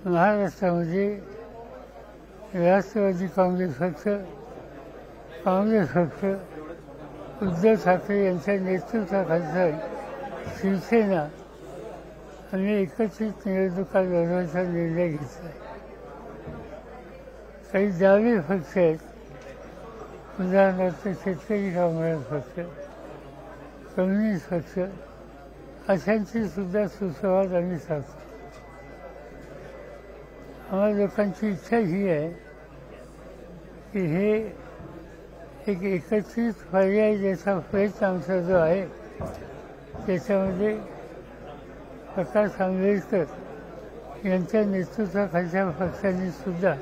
महाराष्ट्रामध्ये राष्ट्रवादी काँग्रेस पक्ष, उद्धव ठाकरे यांच्या नेतृत्वाखालचा शिवसेना आम्ही एकत्रित निवडणुका लढवायचा निर्णय घेतला आहे. काही डावे पक्ष आहेत, उदाहरणार्थ शेतकरी कामगार पक्ष, कम्युनिस्ट पक्ष, अशांची सुद्धा सुसंवाद आम्ही साधतो. आम्हा लोकांची इच्छा ही आहे की हे एक एकत्रित पर्याय ज्याचा प्रयत्न आमचा जो आहे त्याच्यामध्ये प्रकाश आंबेडकर यांच्या नेतृत्वाखालच्या पक्षांनी सुद्धा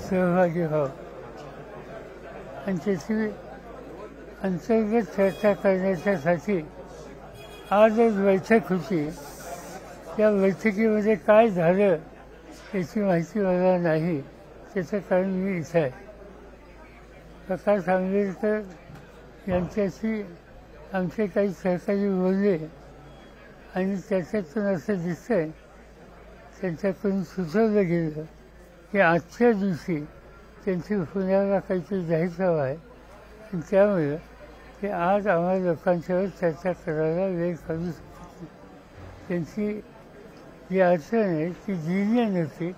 सहभागी व्हावं आणि त्याची अंतर्गत चर्चा करण्याच्यासाठी आजच बैठक होती. त्या बैठकीमध्ये काय झालं याची माहिती मला नाही, त्याचं कारण मी इथं आहे. प्रकाश आंबेडकर यांच्याशी आमचे काही सहकारी बोलले आणि त्याच्यातून असं दिसतंय, त्यांच्याकडून सुचवलं गेलं की आजच्या दिवशी त्यांची पुण्याला काहीतरी जाहीर सभा आहे आणि त्यामुळे ते आज आम्हाला लोकांच्यावर चर्चा करायला वेळ काढू शकत नाही. त्यांची जी अडचण आहे ती जिनियन होती,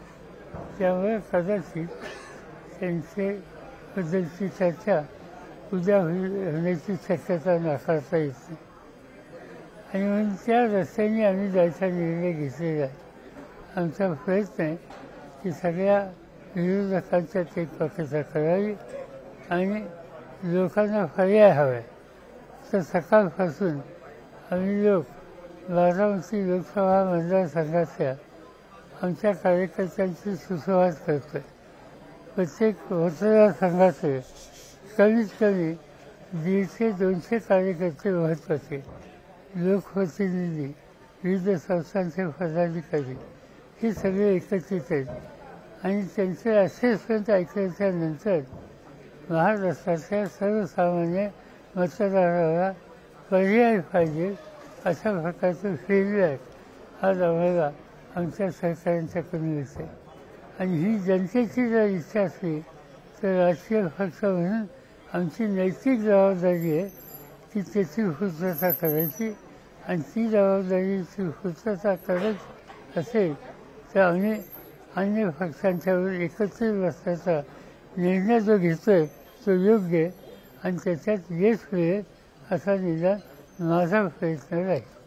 त्यामुळे कदाचित त्यांच्याबद्दलची चर्चा उद्या होण्याची शक्यता नाकारता येत नाही आणि म्हणून त्या रस्त्याने आम्ही जायचा निर्णय घेतलेला आहे. आमचा प्रयत्न आहे की सगळ्या विरोधकांच्या एकपाकता करावी आणि लोकांना पर्याय हवा आहे. तर सकाळपासून आम्ही लोक बारामती लोकसभा मतदारसंघातल्या आमच्या कार्यकर्त्यांशी सुसंवाद करतो आहे. प्रत्येक मतदारसंघाचे कमीत कमी 150-200 कार्यकर्ते महत्त्वाचे, लोकप्रतिनिधी, विविध संस्थांचे पदाधिकारी हे सगळे एकत्रित आहेत आणि त्यांचे असेसमेंट ऐकल्याच्यानंतर महाराष्ट्रातल्या सर्वसामान्य मतदाराला पर्याय पाहिजे अशा प्रकारचं फीडबॅक आज आम्हाला आमच्या सहकाऱ्यांच्याकडून मिळते. आणि ही जनतेची जर इच्छा असली तर राजकीय पक्ष म्हणून आमची नैतिक जबाबदारी आहे की त्याची पूर्तता करायची आणि ती जबाबदारीची पूर्तता करत असेल तर आम्ही अन्य पक्षांच्यावर एकत्रित बसण्याचा निर्णय जो घेतो आहे तो योग्य आहे आणि त्याच्यात यश मिळेल असा निदान माझा प्रयत्न राहील.